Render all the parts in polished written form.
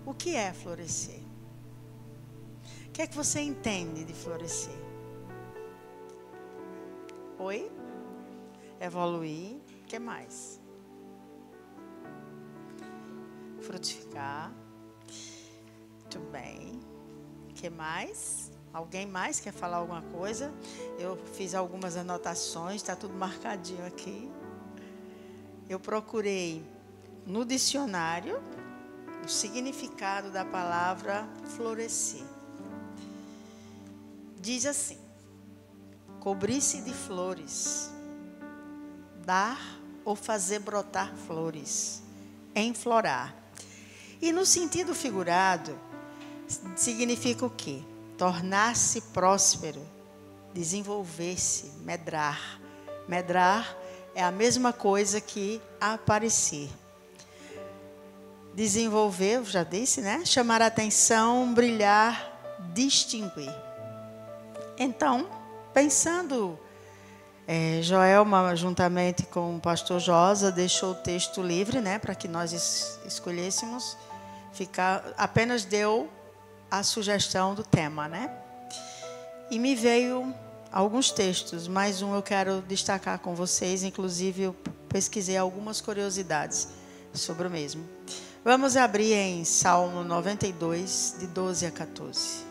O que é florescer? O que é que você entende de florescer? Oi? Evoluir. O que mais? Frutificar. Muito bem. O que mais? Alguém mais quer falar alguma coisa? Eu fiz algumas anotações, está tudo marcadinho aqui. Eu procurei no dicionário o significado da palavra florescer. Diz assim: cobrir-se de flores, dar ou fazer brotar flores, enflorar. E no sentido figurado, significa o quê? Tornar-se próspero, desenvolver-se, medrar. Medrar é a mesma coisa que aparecer. Desenvolver, já disse, né? Chamar a atenção, brilhar, distinguir. Então, pensando, Joelma, juntamente com o pastor Josa, deixou o texto livre, né? Para que nós escolhêssemos. Apenas deu a sugestão do tema, né? E me veio alguns textos, mais um eu quero destacar com vocês, inclusive eu pesquisei algumas curiosidades sobre o mesmo. Vamos abrir em Salmo 92, de 12 a 14.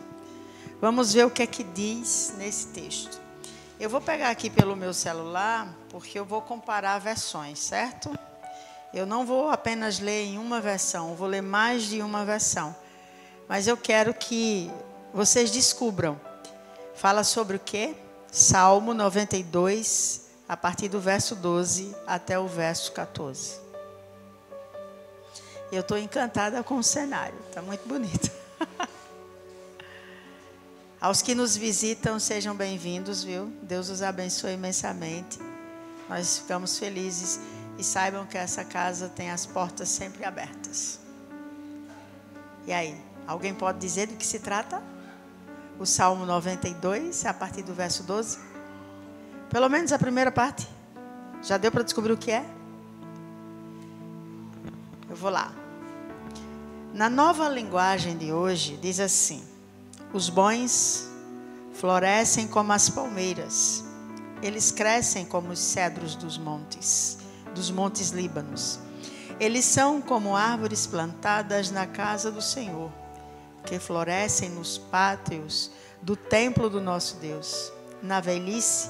Vamos ver o que é que diz nesse texto. Eu vou pegar aqui pelo meu celular, porque eu vou comparar versões, certo? Eu não vou apenas ler em uma versão, eu vou ler mais de uma versão. Mas eu quero que vocês descubram. Fala sobre o quê? Salmo 92, a partir do verso 12 até o verso 14. Eu estou encantada com o cenário, está muito bonito. Aos que nos visitam, sejam bem-vindos, viu? Deus os abençoe imensamente. Nós ficamos felizes e saibam que essa casa tem as portas sempre abertas. E aí? Alguém pode dizer do que se trata? O Salmo 92, a partir do verso 12? Pelo menos a primeira parte. Já deu para descobrir o que é? Eu vou lá. Na nova linguagem de hoje, diz assim: os bons florescem como as palmeiras. Eles crescem como os cedros dos montes Líbanos. Eles são como árvores plantadas na casa do Senhor, que florescem nos pátios do templo do nosso Deus. Na velhice,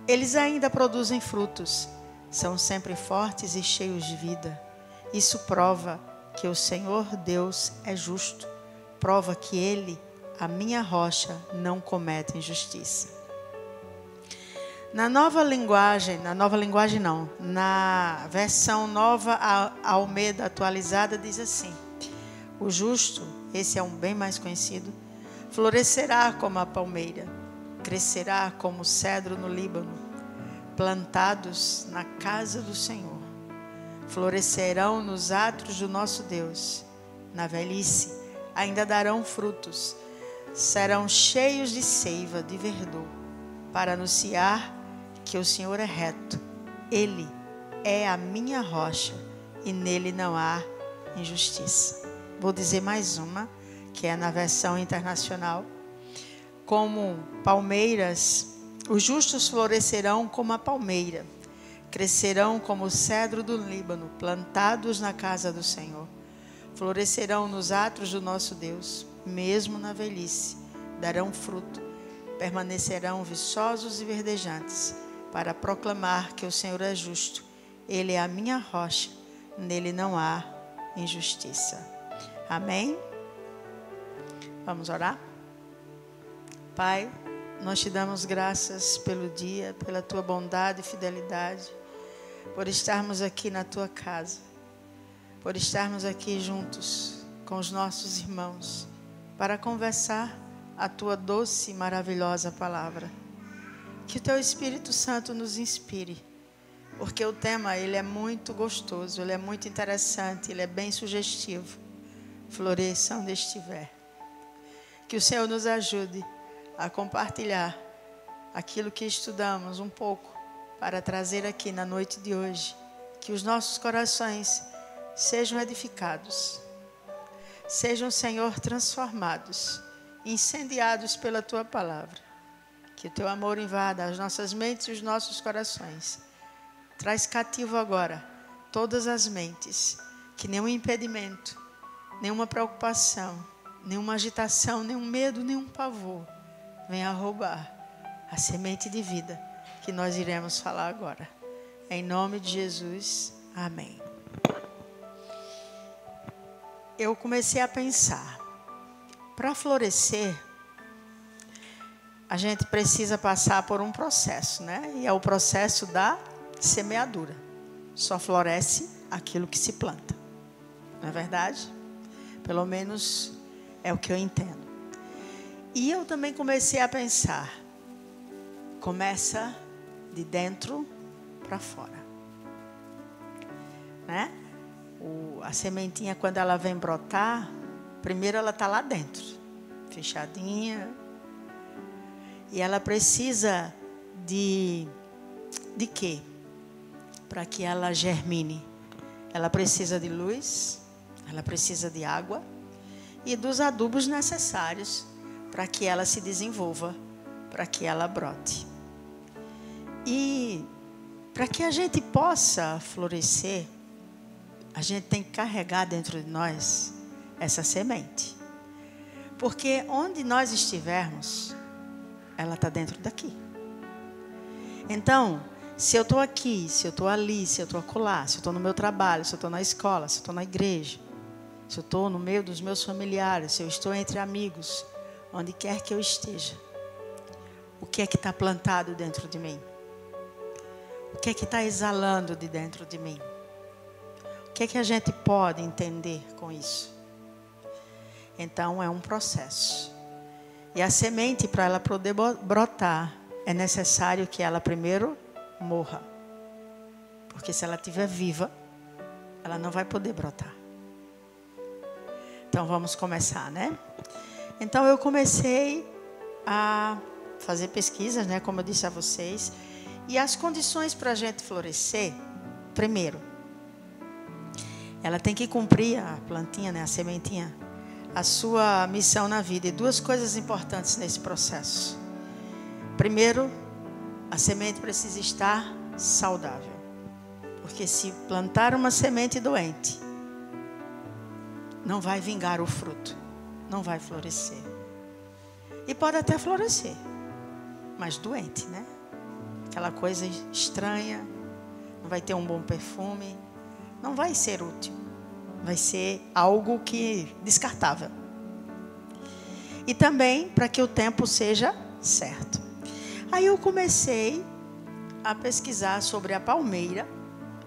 eles ainda produzem frutos, são sempre fortes e cheios de vida. Isso prova que o Senhor Deus é justo, prova que Ele, a minha rocha, não comete injustiça. Na versão nova Almeida atualizada diz assim: o justo, esse é um bem mais conhecido, florescerá como a palmeira, crescerá como o cedro no Líbano, plantados na casa do Senhor. Florescerão nos átrios do nosso Deus. Na velhice, ainda darão frutos, serão cheios de seiva, de verdor, para anunciar que o Senhor é reto. Ele é a minha rocha e nele não há injustiça. Vou dizer mais uma, que é na versão internacional. Como palmeiras, os justos florescerão como a palmeira, crescerão como o cedro do Líbano, plantados na casa do Senhor. Florescerão nos átrios do nosso Deus, mesmo na velhice, darão fruto, permanecerão viçosos e verdejantes, para proclamar que o Senhor é justo. Ele é a minha rocha, nele não há injustiça. Amém? Vamos orar? Pai, nós te damos graças pelo dia, pela tua bondade e fidelidade, por estarmos aqui na tua casa, por estarmos aqui juntos com os nossos irmãos, para conversar a tua doce e maravilhosa palavra. Que o teu Espírito Santo nos inspire, porque o tema ele é muito gostoso, ele é muito interessante, ele é bem sugestivo. Floresça onde estiver. Que o Senhor nos ajude a compartilhar aquilo que estudamos um pouco para trazer aqui na noite de hoje. Que os nossos corações sejam edificados, sejam, Senhor, transformados, incendiados pela Tua palavra. Que o Teu amor invada as nossas mentes e os nossos corações. Traz cativo agora todas as mentes, que nenhum impedimento, nenhuma preocupação, nenhuma agitação, nenhum medo, nenhum pavor venha roubar a semente de vida que nós iremos falar agora. Em nome de Jesus, amém. Eu comecei a pensar, para florescer, a gente precisa passar por um processo, né? E é o processo da semeadura. Só floresce aquilo que se planta. Não é verdade? Pelo menos é o que eu entendo. E eu também comecei a pensar, começa de dentro para fora, né? A sementinha, quando ela vem brotar, primeiro ela está lá dentro, fechadinha, e ela precisa de quê? Para que ela germine. Ela precisa de luz, ela precisa de água e dos adubos necessários para que ela se desenvolva, para que ela brote. E para que a gente possa florescer, a gente tem que carregar dentro de nós essa semente. Porque onde nós estivermos, ela está dentro daqui. Então, se eu estou aqui, se eu estou ali, se eu estou acolá, se eu estou no meu trabalho, se eu estou na escola, se eu estou na igreja, se eu estou no meio dos meus familiares, se eu estou entre amigos, onde quer que eu esteja, o que é que está plantado dentro de mim? O que é que está exalando de dentro de mim? O que é que a gente pode entender com isso? Então, é um processo. E a semente, para ela poder brotar, é necessário que ela primeiro morra. Porque se ela estiver viva, ela não vai poder brotar. Então, vamos começar, né? Então, eu comecei a fazer pesquisas, né? Como eu disse a vocês. E as condições para a gente florescer, primeiro, ela tem que cumprir, a plantinha, né? A sementinha, a sua missão na vida. E duas coisas importantes nesse processo. Primeiro, a semente precisa estar saudável. Porque se plantar uma semente doente, não vai vingar o fruto. Não vai florescer. E pode até florescer, mas doente, né? Aquela coisa estranha, não vai ter um bom perfume, não vai ser útil. Vai ser algo que descartável. E também para que o tempo seja certo. Aí eu comecei a pesquisar sobre a palmeira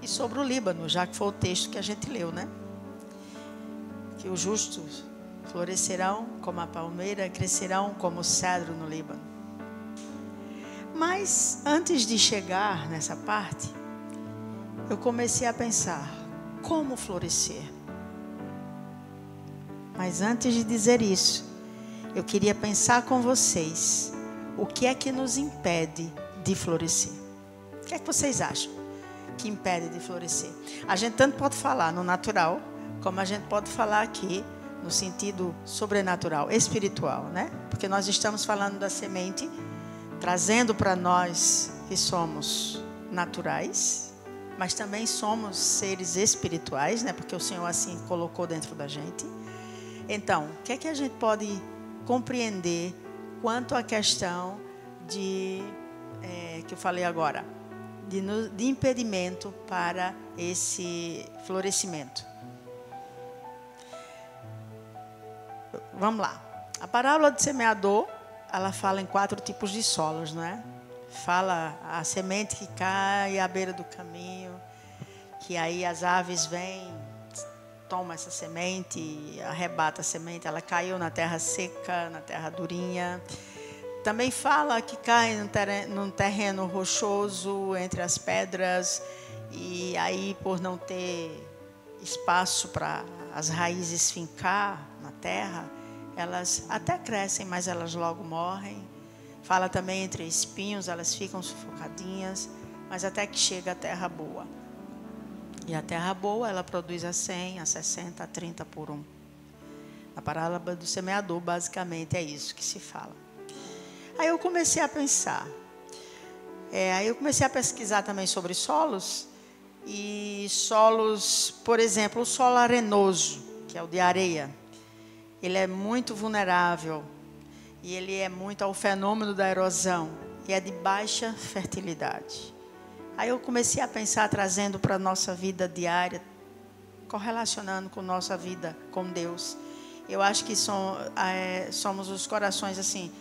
e sobre o Líbano, já que foi o texto que a gente leu, né? Que os justos florescerão como a palmeira, crescerão como o cedro no Líbano. Mas antes de chegar nessa parte, eu comecei a pensar, como florescer? Mas antes de dizer isso, eu queria pensar com vocês, o que é que nos impede de florescer? O que é que vocês acham que impede de florescer? A gente tanto pode falar no natural, como a gente pode falar aqui no sentido sobrenatural, espiritual, né? Porque nós estamos falando da semente, trazendo para nós que somos naturais, mas também somos seres espirituais, né? Porque o Senhor assim colocou dentro da gente. Então, o que é que a gente pode compreender quanto à questão de, que eu falei agora, de impedimento para esse florescimento? Vamos lá. A parábola do semeador, ela fala em 4 tipos de solos, não é? Fala a semente que cai à beira do caminho, que aí as aves vêm, tomam essa semente, arrebata a semente, ela caiu na terra seca, na terra durinha. Também fala que cai num terreno rochoso, entre as pedras, e aí por não ter espaço para as raízes fincar na terra, elas até crescem, mas elas logo morrem. Fala também entre espinhos, elas ficam sufocadinhas, mas até que chega a terra boa. E a terra boa, ela produz a 100, a 60, a 30 por 1. A parábola do semeador, basicamente, é isso que se fala. Aí eu comecei a pensar. Aí eu comecei a pesquisar também sobre solos. E solos, por exemplo, o solo arenoso, que é o de areia. Ele é muito vulnerável. E ele é muito ao fenômeno da erosão. E é de baixa fertilidade. Aí eu comecei a pensar, trazendo para a nossa vida diária, correlacionando com nossa vida com Deus. Eu acho que somos os corações assim,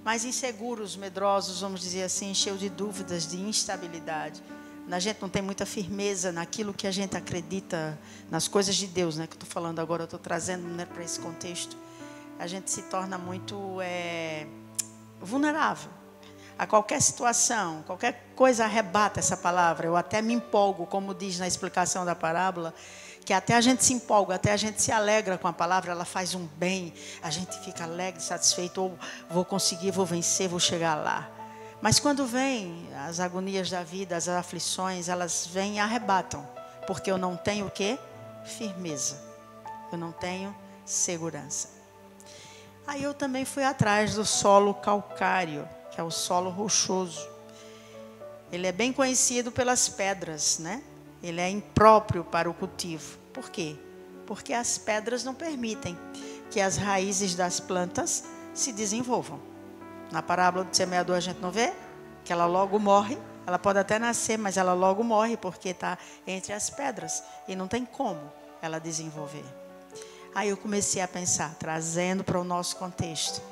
mais inseguros, medrosos, vamos dizer assim, cheios de dúvidas, de instabilidade. A gente não tem muita firmeza naquilo que a gente acredita, nas coisas de Deus, né? Que eu estou falando agora, eu estou trazendo, né, para esse contexto. A gente se torna muito vulnerável a qualquer situação, qualquer coisa arrebata essa palavra. Eu até me empolgo, como diz na explicação da parábola, que até a gente se empolga, até a gente se alegra com a palavra, ela faz um bem, a gente fica alegre, satisfeito, ou vou conseguir, vou vencer, vou chegar lá. Mas quando vem as agonias da vida, as aflições, elas vêm e arrebatam, porque eu não tenho o quê? Firmeza, eu não tenho segurança. Aí eu também fui atrás do solo calcário, que é o solo rochoso. Ele é bem conhecido pelas pedras, né? Ele é impróprio para o cultivo. Por quê? Porque as pedras não permitem que as raízes das plantas se desenvolvam. Na parábola do semeador a gente não vê que ela logo morre. Ela pode até nascer, mas ela logo morre porque está entre as pedras. E não tem como ela desenvolver. Aí eu comecei a pensar, trazendo para o nosso contexto.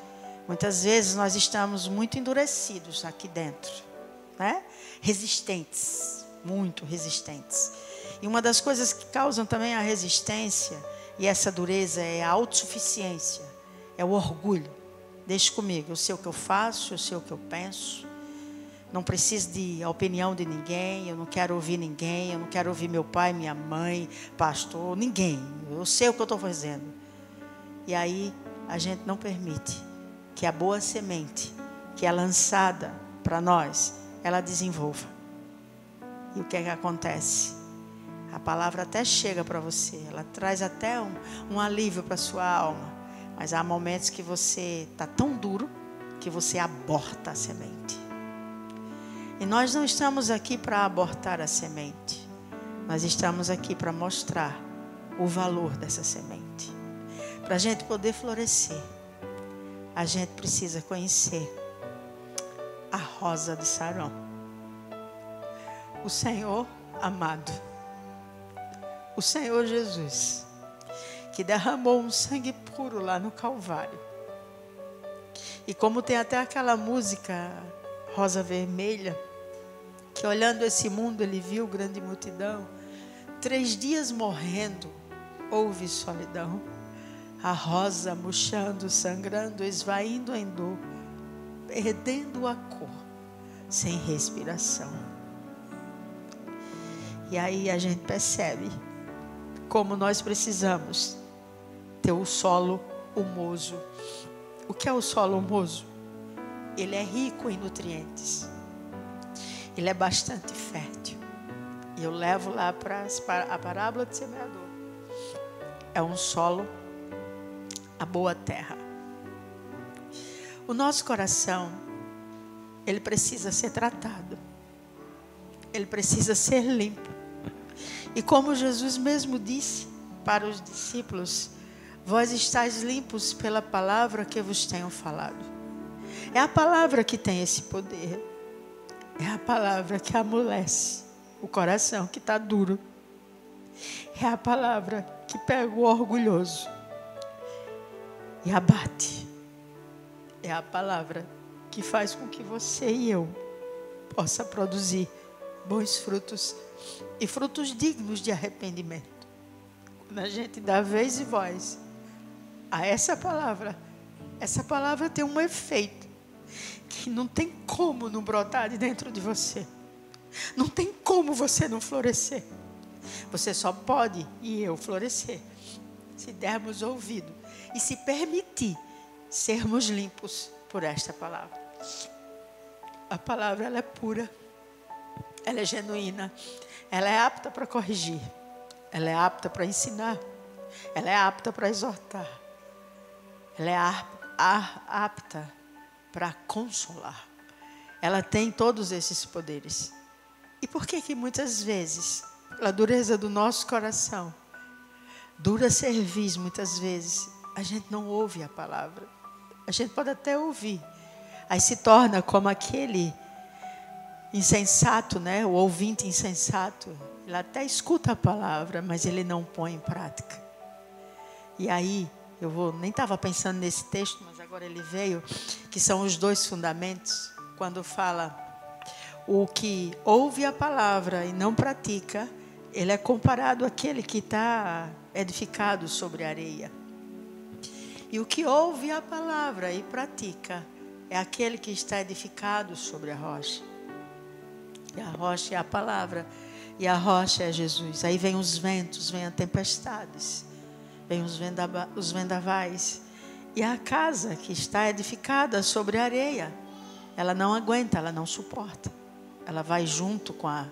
Muitas vezes nós estamos muito endurecidos aqui dentro, né? Resistentes, muito resistentes. E uma das coisas que causam também a resistência e essa dureza é a autossuficiência, é o orgulho. Deixa comigo, eu sei o que eu faço, eu sei o que eu penso. Não preciso de opinião de ninguém, eu não quero ouvir ninguém, eu não quero ouvir meu pai, minha mãe, pastor, ninguém. Eu sei o que eu estou fazendo. E aí a gente não permite que a boa semente que é lançada para nós, ela desenvolva. E o que é que acontece? A palavra até chega para você, ela traz até um alívio para a sua alma. Mas há momentos que você está tão duro que você aborta a semente. E nós não estamos aqui para abortar a semente. Nós estamos aqui para mostrar o valor dessa semente. Para a gente poder florescer, a gente precisa conhecer a rosa de Sarão. O Senhor amado. O Senhor Jesus, que derramou um sangue puro lá no Calvário. E como tem até aquela música Rosa Vermelha, que olhando esse mundo ele viu grande multidão, 3 dias morrendo, houve solidão. A rosa murchando, sangrando, esvaindo em dor, perdendo a cor, sem respiração. E aí a gente percebe como nós precisamos ter o solo humoso. O que é o solo humoso? Ele é rico em nutrientes. Ele é bastante fértil. E eu levo lá para a parábola do semeador. É um solo, a boa terra. O nosso coração, ele precisa ser tratado. Ele precisa ser limpo. E como Jesus mesmo disse para os discípulos, vós estáis limpos pela palavra que vos tenho falado. É a palavra que tem esse poder. É a palavra que amolece o coração que está duro. É a palavra que pega o orgulhoso e abate. É a palavra que faz com que você e eu possa produzir bons frutos e frutos dignos de arrependimento. Quando a gente dá vez e voz a essa palavra tem um efeito que não tem como não brotar de dentro de você. Não tem como você não florescer. Você só pode e eu florescer se dermos ouvido e se permitir sermos limpos por esta palavra. A palavra, ela é pura, ela é genuína, ela é apta para corrigir, ela é apta para ensinar, ela é apta para exortar, ela é apta para consolar. Ela tem todos esses poderes. E por que muitas vezes, pela dureza do nosso coração, dura cerviz muitas vezes, a gente não ouve a palavra? A gente pode até ouvir, aí se torna como aquele insensato, né? O ouvinte insensato. Ele até escuta a palavra, mas ele não põe em prática. E aí, nem estava pensando nesse texto, mas agora ele veio, que são os 2 fundamentos, quando fala o que ouve a palavra e não pratica, ele é comparado àquele que está edificado sobre a areia. E o que ouve a palavra e pratica é aquele que está edificado sobre a rocha. E a rocha é a palavra, e a rocha é Jesus. Aí vem os ventos, vem as tempestades, vem os vendavais. E a casa que está edificada sobre a areia, ela não aguenta, ela não suporta. Ela vai junto com a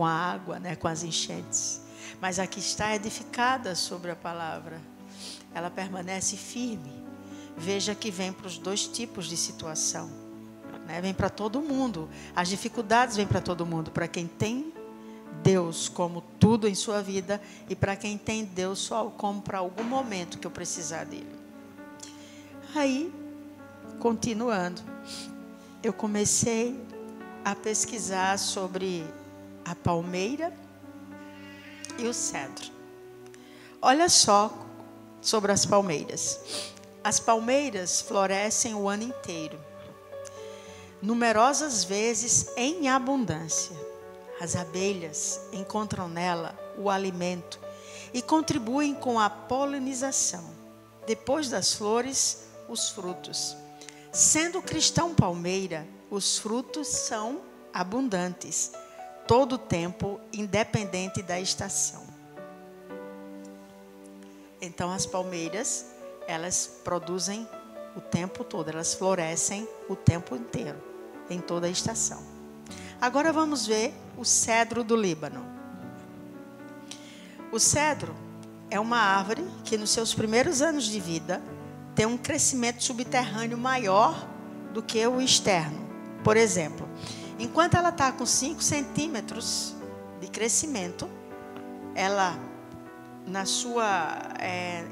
água, né, com as enchentes. Mas a que está edificada sobre a palavra, ela permanece firme. Veja que vem para os 2 tipos de situação, né? Vem para todo mundo. As dificuldades vêm para todo mundo. Para quem tem Deus como tudo em sua vida, e para quem tem Deus só como para algum momento que eu precisar dele. Aí, continuando, eu comecei a pesquisar sobre a palmeira e o cedro. Olha só sobre as palmeiras. As palmeiras florescem o ano inteiro, numerosas vezes em abundância. As abelhas encontram nela o alimento e contribuem com a polinização. Depois das flores, os frutos. Sendo cristão palmeira, os frutos são abundantes, todo o tempo, independente da estação. Então, as palmeiras, elas produzem o tempo todo, elas florescem o tempo inteiro, em toda a estação. Agora vamos ver o cedro do Líbano. O cedro é uma árvore que nos seus primeiros anos de vida tem um crescimento subterrâneo maior do que o externo. Por exemplo, enquanto ela está com 5 centímetros de crescimento, ela,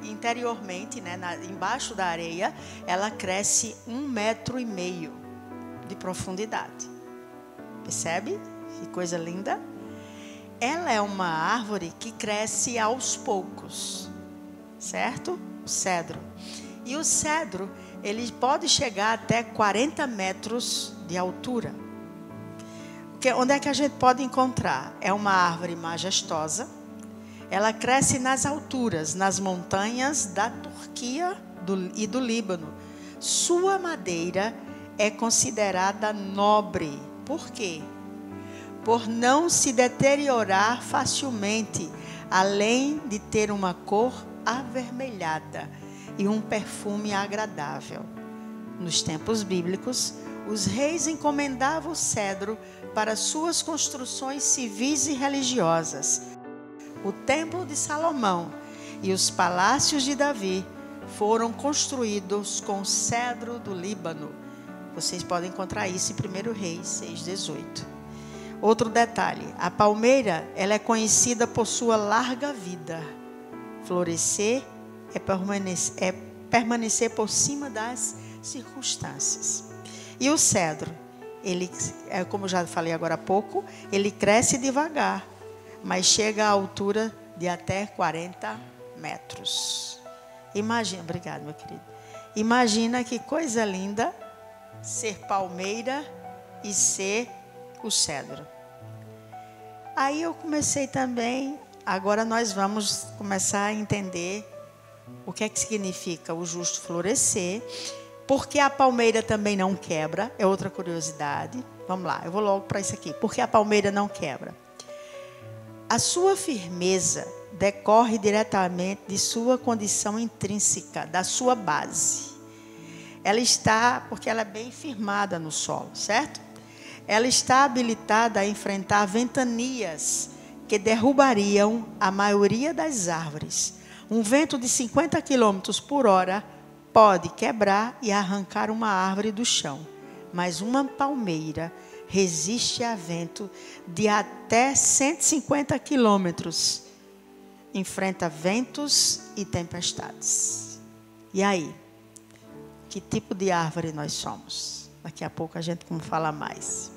interiormente, né, embaixo da areia, ela cresce 1,5 metro de profundidade. Percebe? Que coisa linda. Ela é uma árvore que cresce aos poucos, certo? O cedro. E o cedro, ele pode chegar até 40 metros de altura. Onde é que a gente pode encontrar? É uma árvore majestosa. Ela cresce nas alturas, nas montanhas da Turquia e do Líbano. Sua madeira é considerada nobre. Por quê? Por não se deteriorar facilmente, além de ter uma cor avermelhada e um perfume agradável. Nos tempos bíblicos, os reis encomendavam o cedro para suas construções civis e religiosas. O templo de Salomão e os palácios de Davi foram construídos com cedro do Líbano. Vocês podem encontrar isso em 1 Reis 6:18. Outro detalhe, a palmeira, ela é conhecida por sua larga vida. Florescer é permanecer por cima das circunstâncias. E o cedro, ele, como já falei agora há pouco, ele cresce devagar, mas chega à altura de até 40 metros. Imagina, obrigado, meu querido. Imagina que coisa linda ser palmeira e ser o cedro. Aí eu comecei também, agora nós vamos começar a entender o que é que significa o justo florescer, porque a palmeira também não quebra, é outra curiosidade. Vamos lá, eu vou logo para isso aqui. Porque a palmeira não quebra? A sua firmeza decorre diretamente de sua condição intrínseca, da sua base. Ela está, porque ela é bem firmada no solo, certo? Ela está habilitada a enfrentar ventanias que derrubariam a maioria das árvores. Um vento de 50 km por hora pode quebrar e arrancar uma árvore do chão, mas uma palmeira resiste a vento de até 150 quilômetros. Enfrenta ventos e tempestades. E aí? Que tipo de árvore nós somos? Daqui a pouco a gente vai falar mais.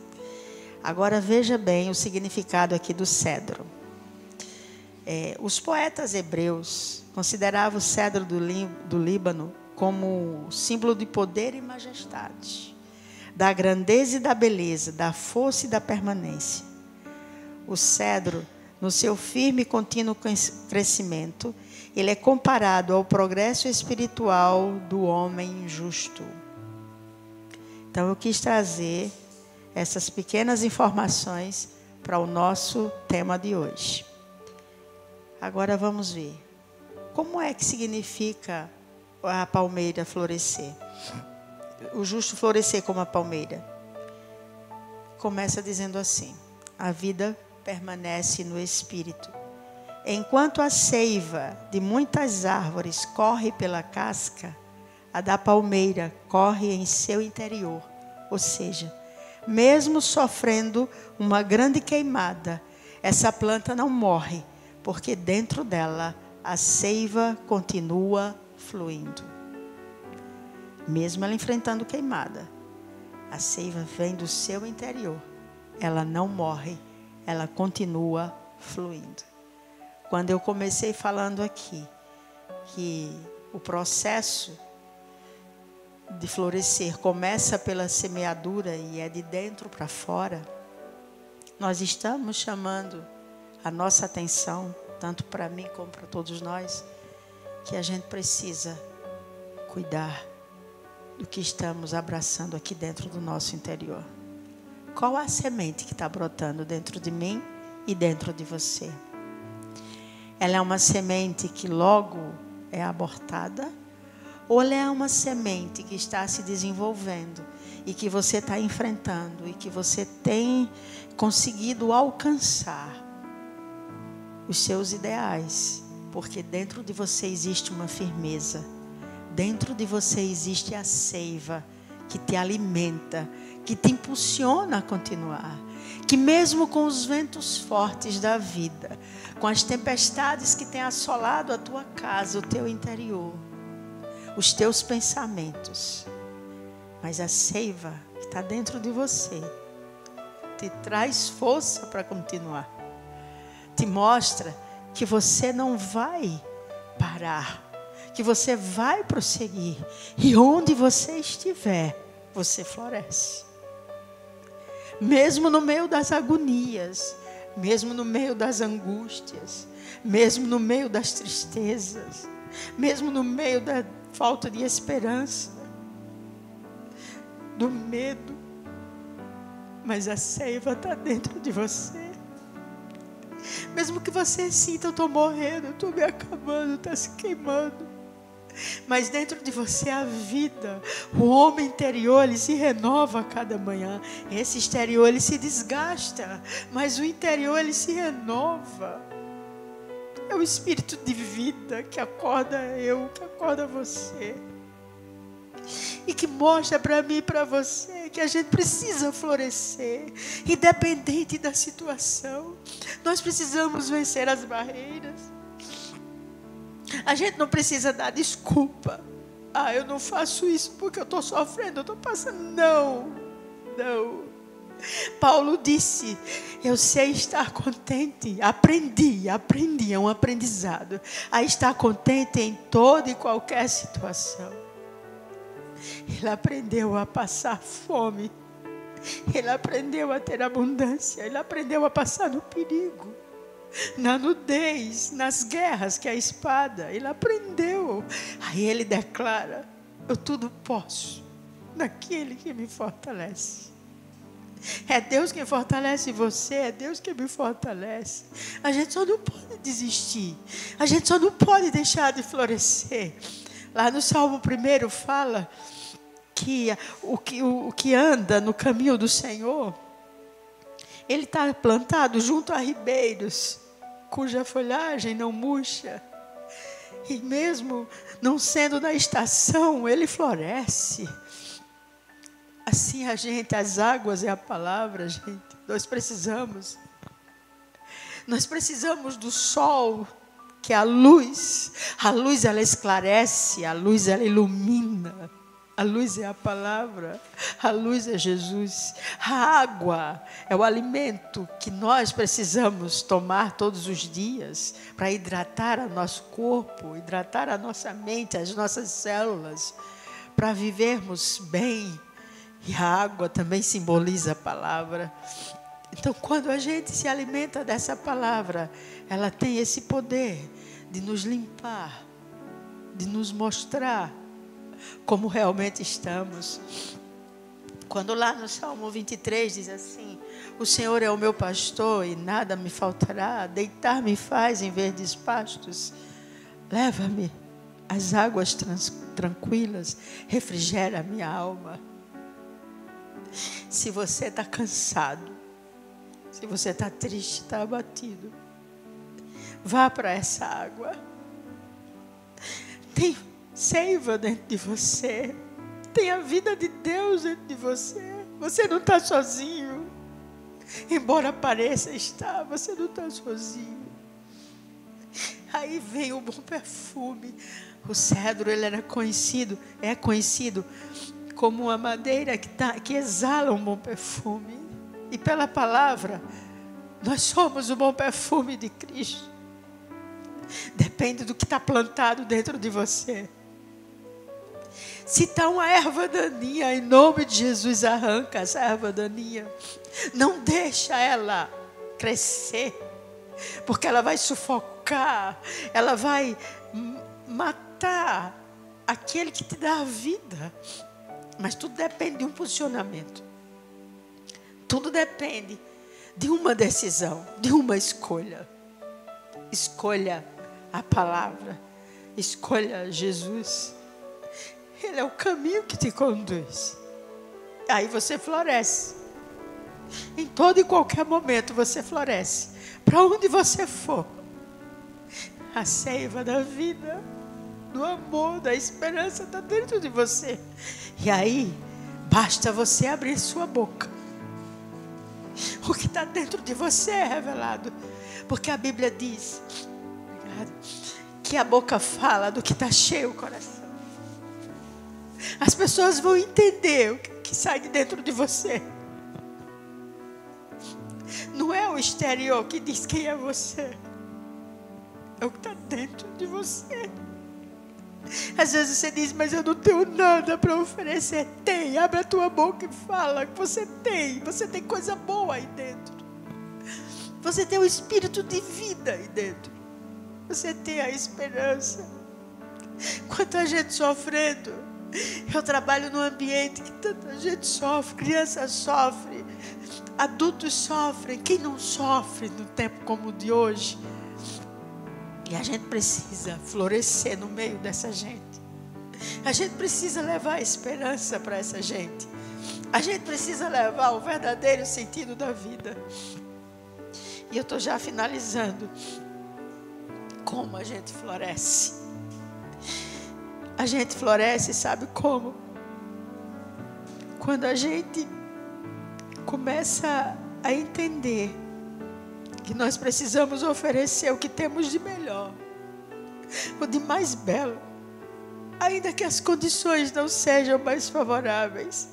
Agora veja bem o significado aqui do cedro. Os poetas hebreus consideravam o cedro do Líbano como símbolo de poder e majestade, da grandeza e da beleza, da força e da permanência. O cedro, no seu firme e contínuo crescimento, ele é comparado ao progresso espiritual do homem justo. Então eu quis trazer essas pequenas informações para o nosso tema de hoje. Agora vamos ver. Como é que significa a palmeira florescer? O justo florescer como a palmeira. Começa dizendo assim: a vida permanece no espírito. Enquanto a seiva de muitas árvores corre pela casca, a da palmeira corre em seu interior. Ou seja, mesmo sofrendo uma grande queimada, essa planta não morre, porque dentro dela a seiva continua fluindo. Mesmo ela enfrentando queimada, a seiva vem do seu interior. Ela não morre, ela continua fluindo. Quando eu comecei falando aqui que o processo de florescer começa pela semeadura e é de dentro para fora, nós estamos chamando a nossa atenção, tanto para mim como para todos nós, que a gente precisa cuidar do que estamos abraçando aqui dentro do nosso interior. Qual a semente que está brotando dentro de mim e dentro de você? Ela é uma semente que logo é abortada? Ou ela é uma semente que está se desenvolvendo e que você está enfrentando e que você tem conseguido alcançar os seus ideais? Porque dentro de você existe uma firmeza. Dentro de você existe a seiva que te alimenta, que te impulsiona a continuar. Que mesmo com os ventos fortes da vida, com as tempestades que têm assolado a tua casa, o teu interior, os teus pensamentos, mas a seiva que está dentro de você te traz força para continuar. Te mostra que você não vai parar, que você vai prosseguir. E onde você estiver, você floresce. Mesmo no meio das agonias, mesmo no meio das angústias, mesmo no meio das tristezas, mesmo no meio da falta de esperança, do medo, mas a seiva está dentro de você. Mesmo que você sinta: eu estou morrendo, eu estou me acabando, está se queimando, mas dentro de você a vida, o homem interior, ele se renova a cada manhã. Esse exterior, ele se desgasta, mas o interior, ele se renova. É o espírito de vida que acorda eu, que acorda você, e que mostra para mim e para você que a gente precisa florescer, independente da situação. Nós precisamos vencer as barreiras. A gente não precisa dar desculpa. Eu não faço isso porque eu estou sofrendo, eu estou passando. Não. Paulo disse: eu sei estar contente. Aprendi, é um aprendizado, a estar contente em toda e qualquer situação. Ele aprendeu a passar fome. Ele aprendeu a ter abundância. Ele aprendeu a passar no perigo, na nudez, nas guerras, que é a espada. Ele aprendeu. Aí ele declara: eu tudo posso naquele que me fortalece. É Deus quem fortalece você, é Deus quem me fortalece. A gente só não pode desistir, a gente só não pode deixar de florescer. Lá no Salmo 1 fala que o que anda no caminho do Senhor, ele está plantado junto a ribeiros, cuja folhagem não murcha. E mesmo não sendo na estação, ele floresce. Assim as águas é a palavra, gente. Nós precisamos do sol, que é a luz. A luz, ela esclarece, a luz, ela ilumina. A luz é a palavra, a luz é Jesus. A água é o alimento que nós precisamos tomar todos os dias para hidratar o nosso corpo, hidratar a nossa mente, as nossas células, para vivermos bem. E a água também simboliza a palavra. Então, quando a gente se alimenta dessa palavra, ela tem esse poder de nos limpar, de nos mostrar como realmente estamos. Quando lá no Salmo 23 diz assim: o Senhor é o meu pastor e nada me faltará, deitar-me faz em verdes pastos, leva-me às águas tranquilas, refrigera a minha alma. Se você está cansado, se você está triste, está abatido, vá para essa água. Tem seiva dentro de você. Tem a vida de Deus dentro de você. Você não está sozinho. Embora pareça estar, você não está sozinho. Aí vem o bom perfume. O cedro, ele é conhecido como uma madeira que exala um bom perfume. E pela palavra, nós somos o bom perfume de Cristo. Depende do que está plantado dentro de você. Se está uma erva daninha, em nome de Jesus, arranca essa erva daninha. Não deixa ela crescer, porque ela vai sufocar, ela vai matar aquele que te dá a vida. Mas tudo depende de um posicionamento. Tudo depende de uma decisão, de uma escolha. Escolha a palavra, escolha Jesus. Ele é o caminho que te conduz. Aí você floresce. Em todo e qualquer momento você floresce. Para onde você for, a seiva da vida, do amor, da esperança está dentro de você. E aí, basta você abrir sua boca. O que está dentro de você é revelado. Porque a Bíblia diz, que a boca fala do que está cheio o coração. As pessoas vão entender o que sai de dentro de você. Não é o exterior que diz quem é você. É o que está dentro de você. Às vezes você diz, mas eu não tenho nada para oferecer. Tem, abre a tua boca e fala que você tem. Você tem coisa boa aí dentro. Você tem o espírito de vida aí dentro. Você tem a esperança. Quanta gente sofrendo. Eu trabalho num ambiente que tanta gente sofre. Crianças sofrem, adultos sofrem. Quem não sofre num tempo como o de hoje? E a gente precisa florescer no meio dessa gente. A gente precisa levar a esperança para essa gente. A gente precisa levar o verdadeiro sentido da vida. E eu estou já finalizando. Como a gente floresce? A gente floresce, sabe como? Quando a gente começa a entender que nós precisamos oferecer o que temos de melhor, o de mais belo, ainda que as condições não sejam mais favoráveis.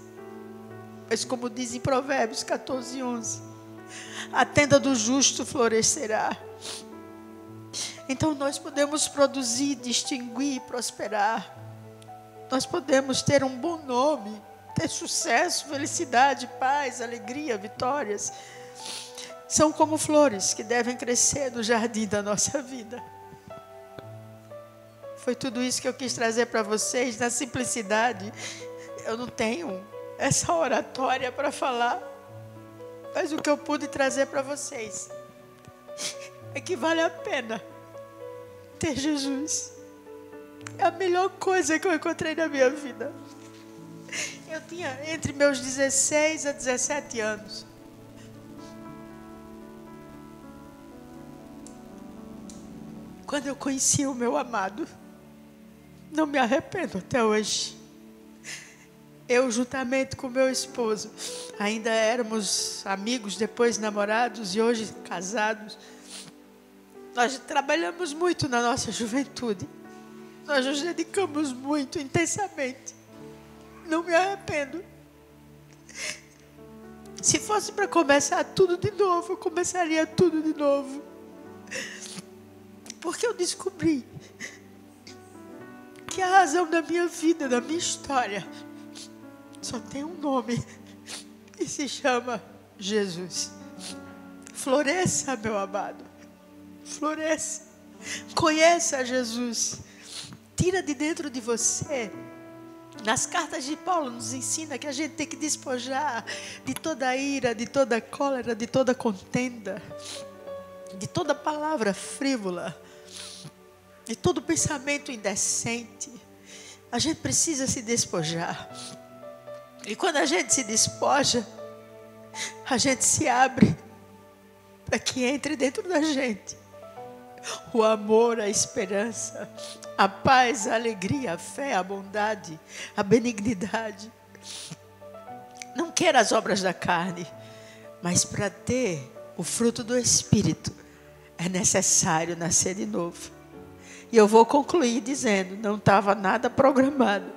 Mas como diz em Provérbios 14:11, a tenda do justo florescerá. Então nós podemos produzir, distinguir, prosperar. Nós podemos ter um bom nome, ter sucesso, felicidade, paz, alegria, vitórias. São como flores que devem crescer no jardim da nossa vida. Foi tudo isso que eu quis trazer para vocês, na simplicidade. Eu não tenho essa oratória para falar, mas o que eu pude trazer para vocês é que vale a pena ter Jesus. É a melhor coisa que eu encontrei na minha vida. Eu tinha entre meus 16 a 17 anos. Quando eu conheci o meu amado. Não me arrependo até hoje. Eu, juntamente com meu esposo, ainda éramos amigos, depois namorados e hoje casados. Nós trabalhamos muito na nossa juventude. Nós nos dedicamos muito, intensamente. Não me arrependo. Se fosse para começar tudo de novo, eu começaria tudo de novo. Porque eu descobri que a razão da minha vida, da minha história, só tem um nome e se chama Jesus. Floresça, meu amado. Floresça. Conheça Jesus. Tira de dentro de você. Nas cartas de Paulo nos ensina que a gente tem que despojar de toda ira, de toda cólera, de toda contenda, de toda palavra frívola, de todo pensamento indecente. A gente precisa se despojar. E quando a gente se despoja, a gente se abre para que entre dentro da gente o amor, a esperança, a paz, a alegria, a fé, a bondade, a benignidade. Não queira as obras da carne, mas para ter o fruto do Espírito é necessário nascer de novo. E eu vou concluir dizendo, não estava nada programado.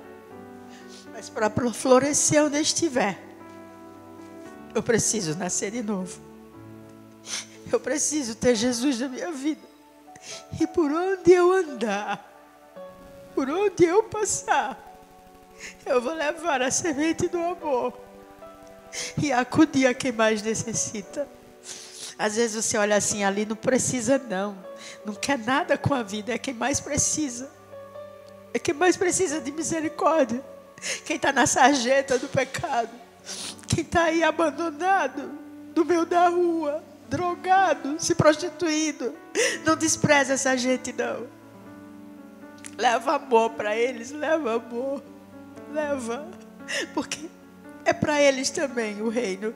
Mas para florescer onde estiver, eu preciso nascer de novo. Eu preciso ter Jesus na minha vida. E por onde eu andar, por onde eu passar, eu vou levar a semente do amor e acudir a quem mais necessita. Às vezes você olha assim, ali não precisa não quer nada com a vida, é quem mais precisa. É quem mais precisa de misericórdia. Quem está na sarjeta do pecado. Quem está aí abandonado no meio da rua, drogado, se prostituindo. Não despreza essa gente, não. Leva amor para eles, leva amor. Leva. Porque é para eles também o reino.